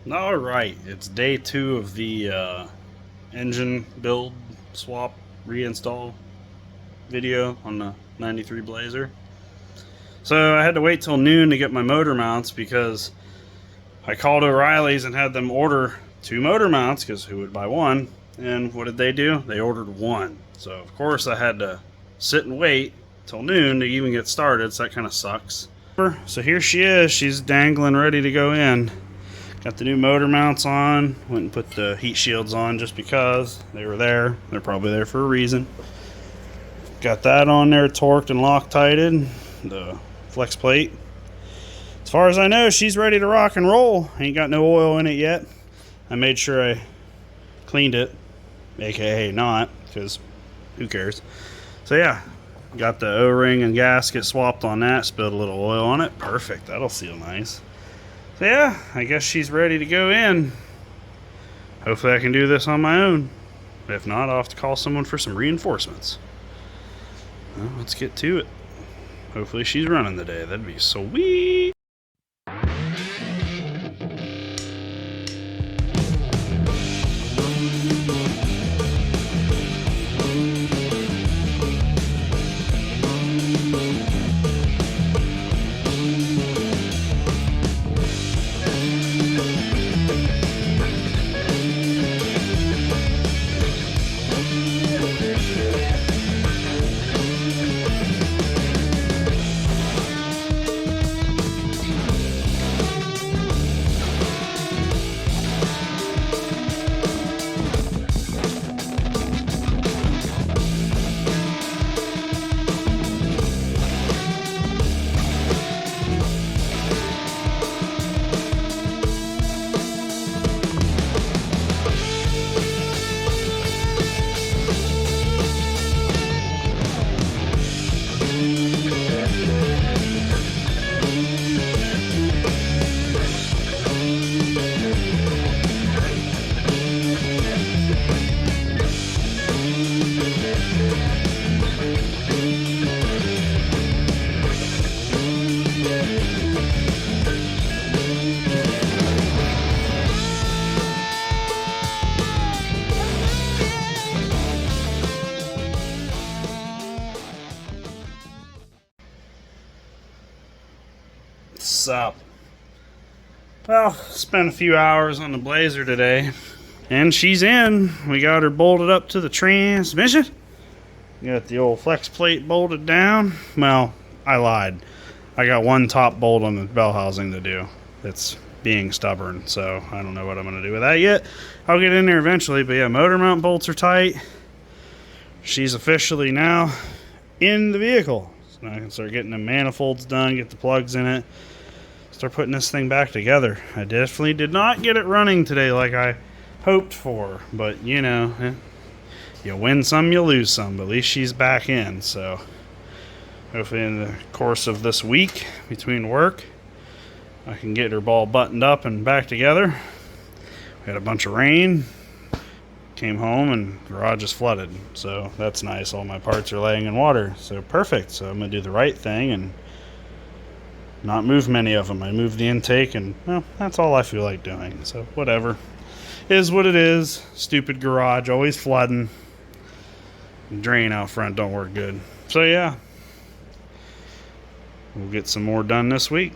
All right, it's day 2 of the engine build, swap, reinstall video on the 93 Blazer. So I had to wait till noon to get my motor mounts because I called O'Reilly's and had them order 2 motor mounts because who would buy one? And what did they do? They ordered 1. So of course I had to sit and wait till noon to even get started, so that kind of sucks. So here she is, she's dangling ready to go in. Got the new motor mounts on. Went and put the heat shields on just because they were there. They're probably there for a reason. Got that on there, torqued and Loctited. The flex plate. As far as I know, she's ready to rock and roll. Ain't got no oil in it yet. I made sure I cleaned it, aka not, because who cares. So yeah, got the O-ring and gasket swapped on that. Spilled a little oil on it. Perfect. That'll seal nice. So yeah, I guess she's ready to go in. Hopefully I can do this on my own. If not, I'll have to call someone for some reinforcements. Well, let's get to it. Hopefully she's running today. That'd be sweet. Sup? Well, spent a few hours on the Blazer today, and she's in. We got her bolted up to the transmission. Got the old flex plate bolted down. Well, I lied. I got one top bolt on the bell housing to do. It's being stubborn, so I don't know what I'm going to do with that yet. I'll get in there eventually, but yeah, motor mount bolts are tight. She's officially now in the vehicle. So now I can start getting the manifolds done, get the plugs in it, start putting this thing back together. I definitely did not get it running today like I hoped for, but you know, you win some, you lose some, but at least she's back in. So hopefully in the course of this week between work, I can get her ball buttoned up and back together. We had a bunch of rain, came home and garage is flooded, so that's nice. All my parts are laying in water, so perfect. So I'm gonna do the right thing and not move many of them. I moved the intake, and well, that's all I feel like doing, so whatever. Is what it is. Stupid garage, always flooding. Drain out front don't work good. So yeah, we'll get some more done this week.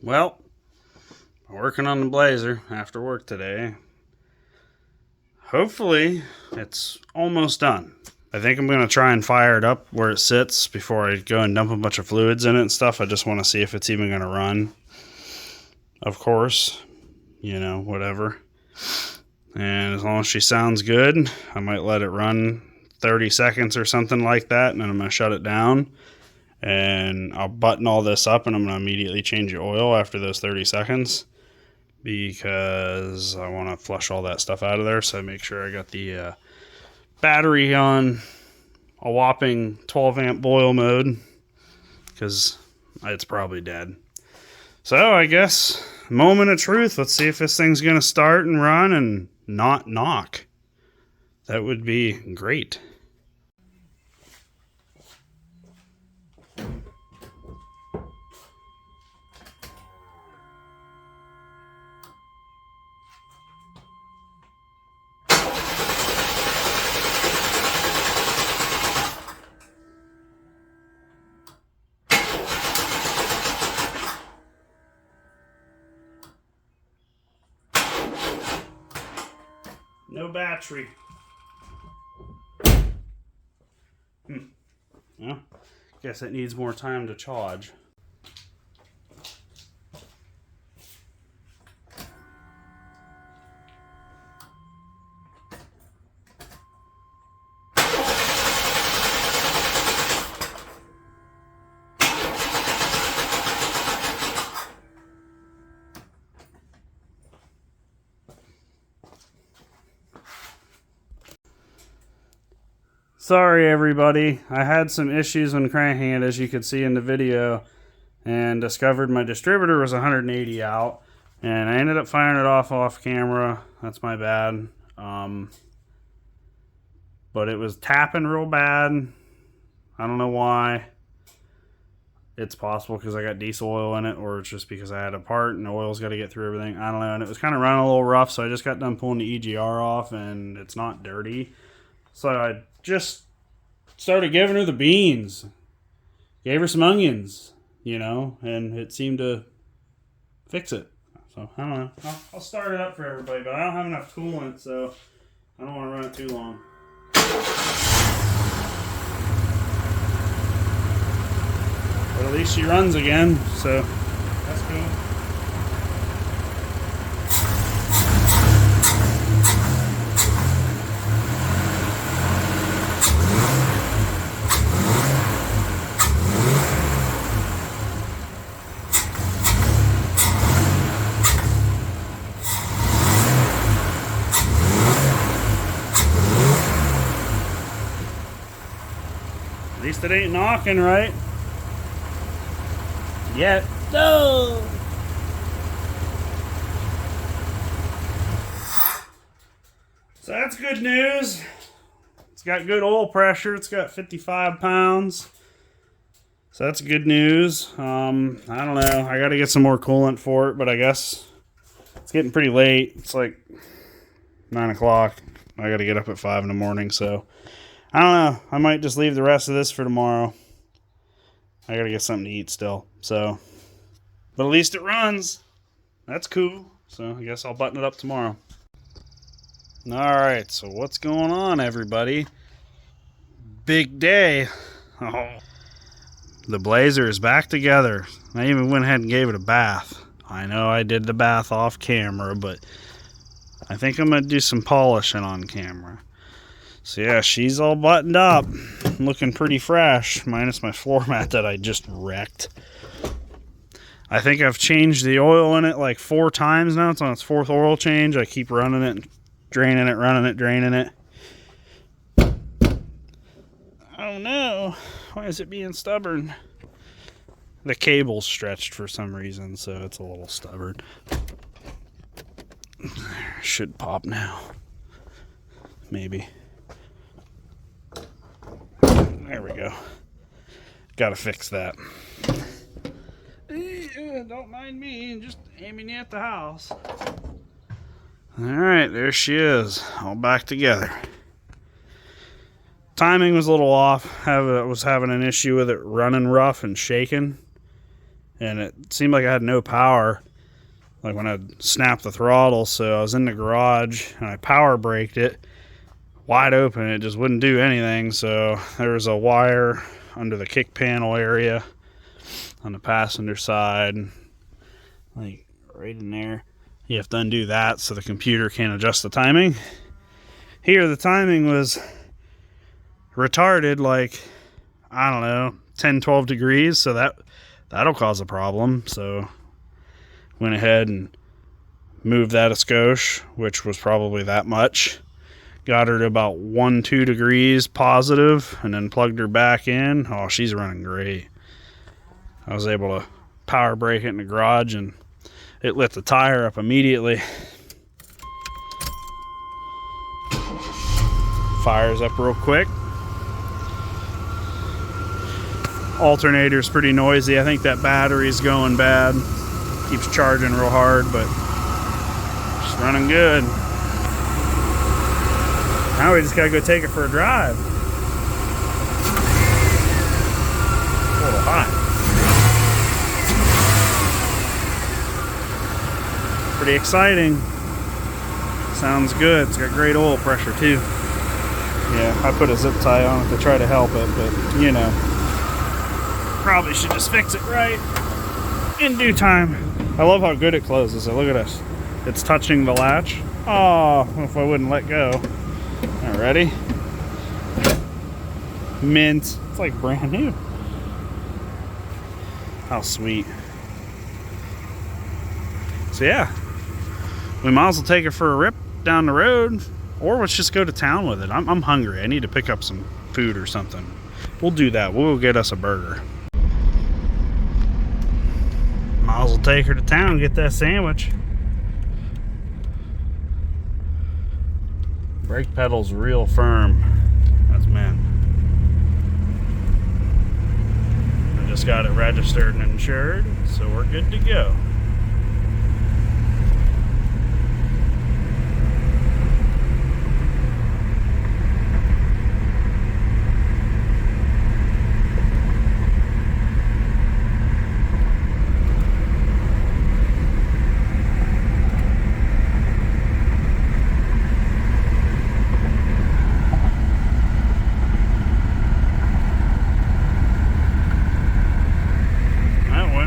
Well, working on the Blazer after work today. Hopefully, it's almost done. I think I'm going to try and fire it up where it sits before I go and dump a bunch of fluids in it and stuff. I just want to see if it's even going to run. Of course, you know, whatever. And as long as she sounds good, I might let it run 30 seconds or something like that, and then I'm going to shut it down. And I'll button all this up, and I'm going to immediately change the oil after those 30 seconds. Because I want to flush all that stuff out of there, so I make sure I got the battery on a whopping 12 amp boil mode, because it's probably dead. So I guess, moment of truth. Let's see if this thing's going to start and run and not knock. That would be great. No battery. Well, guess it needs more time to charge. Sorry everybody, I had some issues when cranking it, as you could see in the video, and discovered my distributor was 180 out, and I ended up firing it off camera. That's my bad. But it was tapping real bad. I don't know why. It's possible because I got diesel oil in it, or it's just because I had a part and the oil's got to get through everything. I don't know, and it was kind of running a little rough, so I just got done pulling the EGR off, and it's not dirty. So I just started giving her the beans. Gave her some onions, you know, and it seemed to fix it. So, I don't know. I'll start it up for everybody, but I don't have enough coolant, so I don't want to run it too long. But at least she runs again, so that's cool. At least it ain't knocking, right? Yet. No! So that's good news. It's got good oil pressure. It's got 55 pounds. So that's good news. I don't know. I got to get some more coolant for it, but I guess it's getting pretty late. It's like 9 o'clock. I got to get up at 5 in the morning, so I don't know. I might just leave the rest of this for tomorrow. I got to get something to eat still. So, but at least it runs. That's cool. So I guess I'll button it up tomorrow. Alright, so what's going on, everybody? Big day. Oh. The Blazer is back together. I even went ahead and gave it a bath. I know I did the bath off camera, but I think I'm going to do some polishing on camera. So yeah, she's all buttoned up. Looking pretty fresh, minus my floor mat that I just wrecked. I think I've changed the oil in it like 4 times now. It's on its 4th oil change. I keep running it, draining it, running it, draining it. Oh no, why is it being stubborn? The cable's stretched for some reason, so it's a little stubborn. Should pop now. Maybe. There we go. Gotta fix that. Don't mind me, just aiming at the house. Alright, there she is, all back together. Timing was a little off. I was having an issue with it running rough and shaking. and it seemed like I had no power, like when I snapped the throttle. So I was in the garage and I power braked it wide open. It just wouldn't do anything. So there was a wire under the kick panel area on the passenger side, like right in there. You have to undo that so the computer can't adjust the timing. Here the timing was retarded, like, I don't know, 10-12 degrees, so that'll cause a problem. So went ahead and moved that a skosh, which was probably that much. Got her to about 1-2 degrees positive, and then plugged her back in. Oh, she's running great. I was able to power brake it in the garage, and it lit the tire up immediately. Fires up real quick. Alternator's pretty noisy. I think that battery's going bad. Keeps charging real hard, but it's running good. Now we just gotta go take it for a drive. It's a little hot. Pretty exciting. Sounds good. It's got great oil pressure too. Yeah, I put a zip tie on it to try to help it, but you know, probably should just fix it right in due time. I love how good it closes. So look at this. It's touching the latch. Oh, if I wouldn't let go. All right, ready? Mint. It's like brand new. How sweet. So yeah, we might as well take it for a rip down the road, or let's just go to town with it. I'm hungry. I need to pick up some food or something. We'll do that. We'll get us a burger. Might as well take her to town and get that sandwich. Brake pedal's real firm. That's man. I just got it registered and insured, so we're good to go.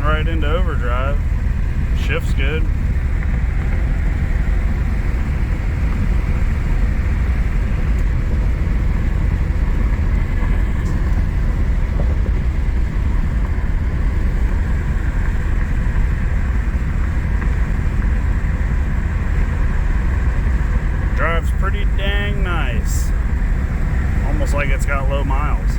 Right into overdrive. Shift's good. Drives pretty dang nice. Almost like it's got low miles.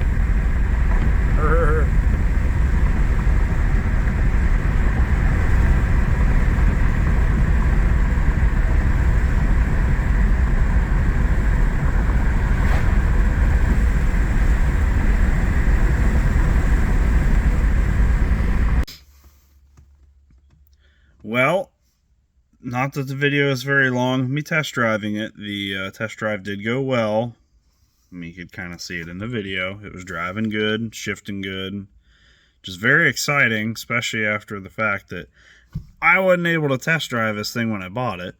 Well, not that the video is very long. Me test driving it. The test drive did go well. I mean, you could kind of see it in the video. It was driving good, shifting good. Just very exciting, especially after the fact that I wasn't able to test drive this thing when I bought it.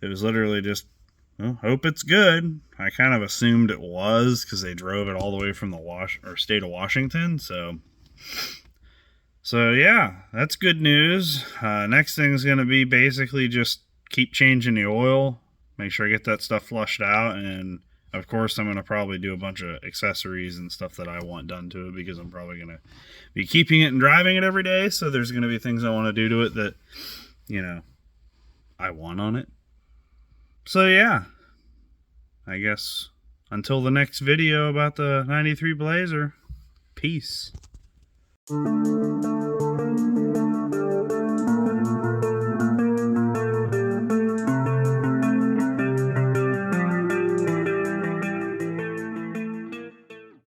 It was literally just, well, hope it's good. I kind of assumed it was because they drove it all the way from the state of Washington. So yeah, that's good news. Next thing is going to be basically just keep changing the oil, make sure I get that stuff flushed out, and of course I'm going to probably do a bunch of accessories and stuff that I want done to it because I'm probably going to be keeping it and driving it every day, so there's going to be things I want to do to it that, you know, I want on it. So yeah, I guess until the next video about the 93 Blazer, peace.